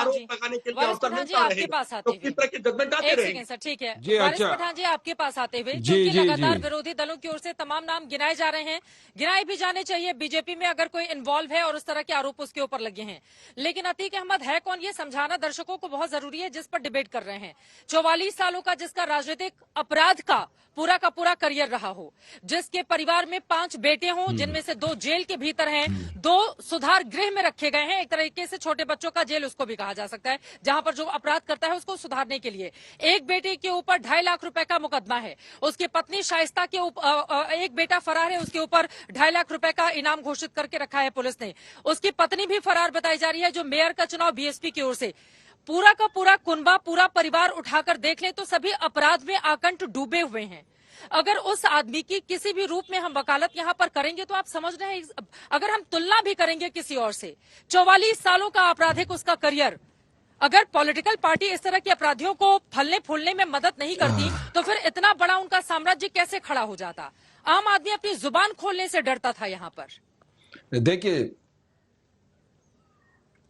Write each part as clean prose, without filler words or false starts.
आरोप जी, लगाने के लिए वारिस अवसर पठान जी मिलता आपके रहेगा पास तो आते किस हुए तरह की जजमेंट आते एक रहेंगे। सेकेंड सर, ठीक है जी वारिस अच्छा पठान जी आपके पास आते हुए, जी क्योंकि जी लगातार जी विरोधी दलों की ओर से तमाम नाम गिनाए जा रहे हैं, गिनाए भी जाने चाहिए बीजेपी में अगर कोई इन्वॉल्व है और उस तरह के आरोप उसके ऊपर लगे हैं, लेकिन अतीक अहमद है कौन ये समझाना दर्शकों को बहुत जरूरी है, जिस पर डिबेट कर रहे हैं। 44 सालों का जिसका राजनीतिक अपराध का पूरा करियर रहा हो, जिसके परिवार में 5 बेटे हों जिनमें से 2 जेल के भीतर हैं, 2 सुधार गृह में रखे गए हैं, एक तरीके से छोटे बच्चों का जेल उसको भी कहा जा सकता है, जहां पर जो अपराध करता है उसको सुधारने के लिए। एक बेटे के ऊपर 2.5 लाख रुपए का मुकदमा है, उसकी पत्नी शाइस्ता के ऊपर एक बेटा फरार है, उसके ऊपर 2.5 लाख रुपए का इनाम घोषित करके रखा है पुलिस ने। उसकी पत्नी भी फरार बताई जा रही है, जो मेयर का चुनाव बीएसपी की ओर से। पूरा का पूरा कुनबा, पूरा परिवार उठाकर देख ले तो सभी अपराध में आकंठ डूबे हुए हैं। अगर उस आदमी की किसी भी रूप में हम वकालत यहां पर करेंगे तो आप समझ रहे हैं, अगर हम तुलना भी करेंगे किसी और से, 44 सालों का आपराधिक उसका करियर, अगर पॉलिटिकल पार्टी इस तरह के अपराधियों को फलने फूलने में मदद नहीं करती तो फिर इतना बड़ा उनका साम्राज्य कैसे खड़ा हो जाता। आम आदमी अपनी जुबान खोलने से डरता था यहां पर। देखिए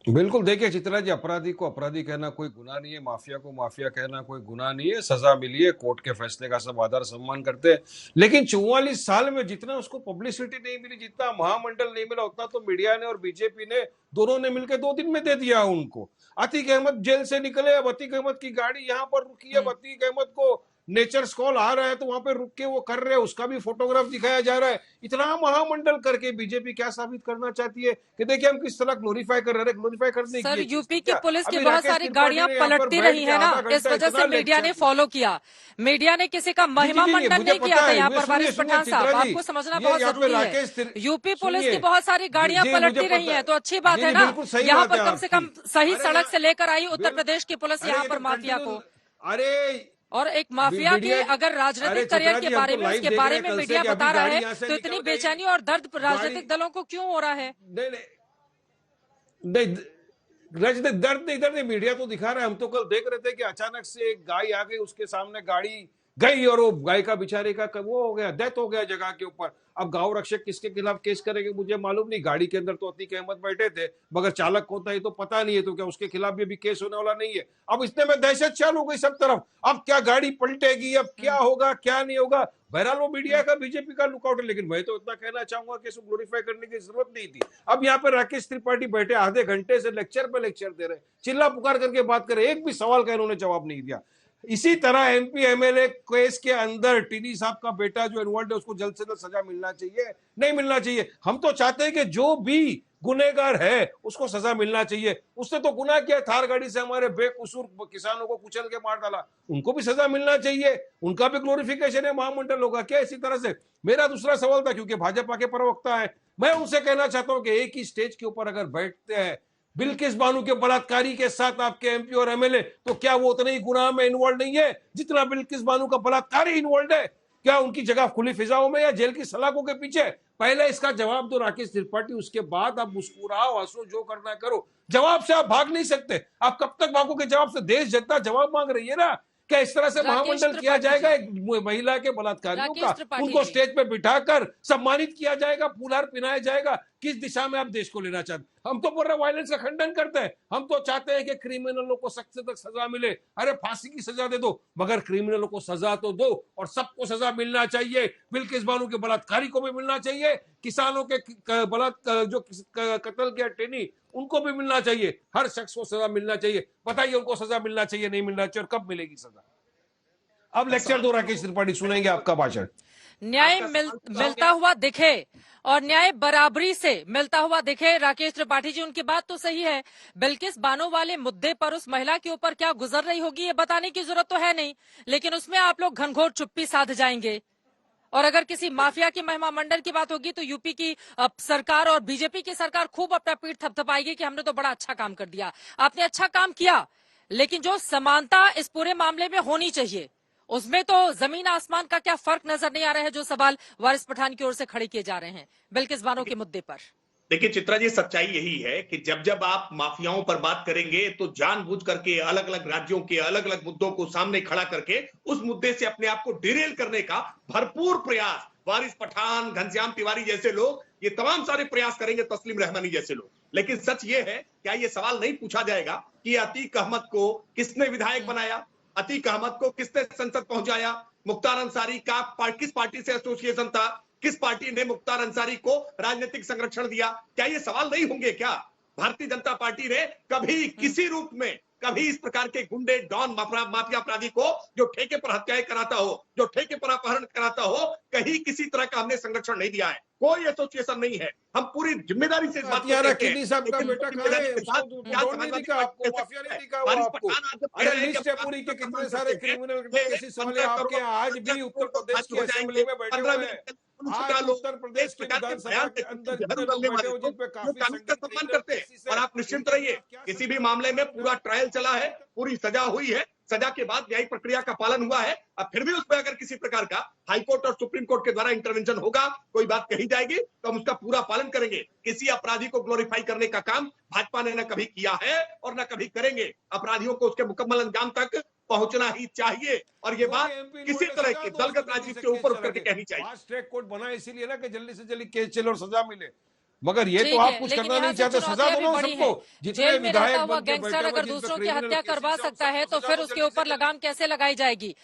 बिल्कुल, देखिए चित्रा जी, अपराधी को अपराधी कहना कोई गुनाह नहीं है, माफिया को माफिया कहना कोई गुनाह नहीं है, सजा मिली है, कोर्ट के फैसले का सब आदर सम्मान करते हैं। लेकिन 44 साल में जितना उसको पब्लिसिटी नहीं मिली, जितना महामंडल नहीं मिला, उतना तो मीडिया ने और बीजेपी ने दोनों ने मिलकर 2 दिन में दे दिया उनको। अतीक अहमद जेल से निकले, अब अतीक अहमद की गाड़ी यहाँ पर रुकी है, अतीक अहमद को नेचर्स कॉल आ रहा है तो वहां पे रुक के वो कर रहे हैं, उसका भी फोटोग्राफ दिखाया जा रहा है। इतना महामंडल करके बीजेपी क्या साबित करना चाहती है कि देखिए हम किस तरह ग्लोरीफाई कर रहे हैं। ग्लोरीफाई करने सर, की यूपी की पुलिस की बहुत सारी गाड़ियां पलटती रही है ना, इस वजह से मीडिया ने फॉलो किया। मीडिया ने किसी का महिमा मंडन नहीं किया था यहाँ पर। वारिस पठान साहब, आपको समझना बहुत जरूरी है, यूपी पुलिस की बहुत सारी गाड़ियां पलटती रही है तो अच्छी बात है ना। यहाँ पर कम से कम सही सड़क से लेकर आई उत्तर प्रदेश की पुलिस यहाँ पर माफिया को। अरे और एक माफिया के अगर राजनीतिक करियर के बारे में, उसके बारे में मीडिया बता रहा है तो इतनी बेचैनी और दर्द राजनीतिक दलों को क्यों हो रहा है? नहीं, राजनीतिक दर्द नहीं, इधर नहीं, मीडिया तो दिखा रहा है। हम तो कल देख रहे थे कि अचानक से एक गाय आ गई, उसके सामने गाड़ी गई और वो गाय का बेचारे का वो हो गया, डेथ हो गया जगह के ऊपर। अब गांव रक्षक किसके खिलाफ केस करेंगे मुझे मालूम नहीं। गाड़ी के अंदर तो अतीक अहमद बैठे थे, मगर चालक कौन था ये तो पता नहीं है, तो क्या उसके खिलाफ भी अभी केस होने वाला नहीं है। अब इतने में दहशत चालू हो गई सब तरफ, अब क्या गाड़ी पलटेगी, अब क्या होगा क्या नहीं होगा। बहरहाल वो मीडिया का बीजेपी का लुकआउट है, लेकिन मैं तो इतना कहना चाहूंगा कि इसको ग्लोरीफाई करने की जरूरत नहीं थी। अब यहाँ पे राकेश त्रिपाठी बैठे आधे घंटे से लेक्चर पे लेक्चर दे रहे, चिल्ला पुकार करके बात कर रहे, एक भी सवाल का इन्होंने जवाब नहीं दिया। इसी तरह एमपी एमएलए केस के अंदर टिनी साहब का बेटा जो इन्वॉल्व है उसको जल्द से जल्द सजा मिलना चाहिए, नहीं मिलना चाहिए। हम तो चाहते हैं कि जो भी गुनेगार है उसको सजा मिलना चाहिए। उसने तो गुनाह किया, थार गाड़ी से हमारे बेकसूर किसानों को कुचल के मार डाला, उनको भी सजा मिलना चाहिए, उनका भी ग्लोरिफिकेशन है, महामंडल होगा क्या इसी तरह से। मेरा दूसरा सवाल था, क्योंकि भाजपा के प्रवक्ता है, मैं उनसे कहना चाहता हूं कि एक ही स्टेज के ऊपर अगर बैठते हैं बिल्किस बानो के बलात्कारी के साथ आपके एमपी और एमएलए, तो क्या वो उतने ही गुनाह में इन्वॉल्व नहीं है जितना बिल्किस बानो का बलात्कारी इन्वॉल्व है? क्या उनकी जगह खुली फिजाओं में या जेल की सलाखों के पीछे? पहले इसका जवाब दो राकेश त्रिपाठी, उसके बाद आप मुस्कुराओ, हंसो, जो करना करो। जवाब से आप भाग नहीं सकते। आप कब तक भागोगे जवाब से? देश जनता जवाब मांग रही है ना। क्या इस तरह से महामंडल किया जाएगा एक महिला के बलात्कारियों का? उनको स्टेज पे बिठाकर सम्मानित किया जाएगा, फूलहार पहनाया जाएगा? किस दिशा में आप देश को लेना चाहते? हम तो पूरा वायलेंस का खंडन करते हैं। हम तो चाहते हैं कि क्रिमिनलों को सख्त से सख्त सजा मिले। अरे फांसी की सजा दे दो, मगर क्रिमिनलों को सजा तो दो, और सबको सजा मिलना चाहिए। बिल्किस बानो के बलात्कारी को भी मिलना चाहिए, किसानों के जो कत्ल किया टेनी, उनको भी मिलना चाहिए। हर शख्स को सजा मिलना चाहिए। बताइए उनको सजा मिलना चाहिए, नहीं मिलना चाहिए, और कब मिलेगी सजा? अब लेक्चर दो राकेश त्रिपाठी, सुनेंगे आपका भाषण। न्याय मिलता हुआ दिखे और न्याय बराबरी से मिलता हुआ दिखे। राकेश त्रिपाठी जी, उनकी बात तो सही है। बिल्किस बानो वाले मुद्दे पर उस महिला के ऊपर क्या गुजर रही होगी ये बताने की जरूरत तो है नहीं, लेकिन उसमें आप लोग घनघोर चुप्पी साध जाएंगे। और अगर किसी माफिया की महिमा मंडल की बात होगी तो यूपी की सरकार और बीजेपी की सरकार खूब अपना पीठ थपथपाएगी कि हमने तो बड़ा अच्छा काम कर दिया। आपने अच्छा काम किया, लेकिन जो समानता इस पूरे मामले में होनी चाहिए उसमें तो जमीन आसमान का क्या फर्क नजर नहीं आ रहा है, जो सवाल वारिस पठान की ओर से खड़े किए जा रहे हैं बिल्किस बानो के मुद्दे पर। देखिए चित्रा जी, सच्चाई यही है कि जब जब आप माफियाओं पर बात करेंगे तो जानबूझ करके अलग अलग राज्यों के अलग अलग मुद्दों को सामने खड़ा करके उस मुद्दे से अपने आप को डिरेल करने का भरपूर प्रयास वारिस पठान, घनश्याम तिवारी जैसे लोग, ये तमाम सारे प्रयास करेंगे, तस्लीम रहमानी जैसे लोग। लेकिन सच ये है, क्या ये सवाल नहीं पूछा जाएगा कि अतीक अहमद को किसने विधायक बनाया, अतीक अहमद को किसने संसद पहुंचाया, मुख्तार अंसारी का किस पार्टी से एसोसिएशन था, किस पार्टी ने मुख्तार अंसारी को राजनीतिक संरक्षण दिया? क्या ये सवाल नहीं होंगे क्या? भारतीय जनता पार्टी ने कभी किसी रूप में कभी इस प्रकार के गुंडे, डॉन, माफिया अपराधी को जो ठेके पर हत्याएं कराता हो, जो ठेके पर अपहरण कराता हो, कहीं किसी तरह का हमने संरक्षण नहीं दिया है। कोई एसोसिएशन नहीं है। हम पूरी जिम्मेदारी से इस बात को हत्यारा कहते हैं। किन्नी साहब का लेकिन बेटा कहाँ जिम्मेदारी है? के साथ उसको क्या ड्रोन नहीं समाजवादी दिखा पार्टी आपको, कह माफिया सकती नहीं है? दिखा वो वारिस आपको? पठान आज जब कह अरे रहे हैं लिस्ट कि है पूरी के कितने सारे क्रिमिनल ये केसेस वाले 15 आपके करोड़ आज भी उत्तर प्रदेश की हो असेंबली जाएंगे, में बैठे 15 हुए हैं। मिनट पुलिस आज उठा लो। उत्तर प्रदेश इस की प्रकार के विधानसभा बयान के देते अंदर हैं, जितने जहर लोग उगलने बैठे वाले हो को जिन पे जो काफी कानून का संगीन सम्मान क्रिमिनल करते हैं। केसेस है, और आप निश्चिंत उनके रहिए, खिलाफ क्या किसी सजा भी होगी? मामले में पूरा ट्रायल चला है, पूरी सजा हुई है, सजा के बाद न्यायिक प्रक्रिया का पालन हुआ है। अब फिर भी उसमें अगर किसी प्रकार का हाई कोर्ट और सुप्रीम कोर्ट के द्वारा इंटरवेंशन होगा, कोई बात कही जाएगी, तो हम उसका पूरा पालन करेंगे। किसी अपराधी को ग्लोरीफाई करने का काम भाजपा ने न कभी किया है और न कभी करेंगे। अपराधियों को उसके मुकम्मल अंजाम तक पहुंचना ही चाहिए और ये बात किसी तरह की दलगत राजनीति के ऊपर उठ करके कहनी चाहिए। फास्ट ट्रैक कोर्ट बना इसीलिए ना कि जल्दी से जल्दी केस चले और सजा मिले, मगर ये तो ठीक आप है, कुछ लेकिन करना यहाँ नहीं से चाहते। सजा चुनौतियां दो भी ना बड़ी सबको, हैं। जितने जेल में रहता विधायक हुआ बन के गैंगस्टर बैठे हुए अगर जिन पे दूसरों की क्रिमिनल हत्या केसेस करवा है, सकता है, तो सजा फिर दो उसके जल्दी से ऊपर जल्दी। लगाम कैसे लगाई जाएगी?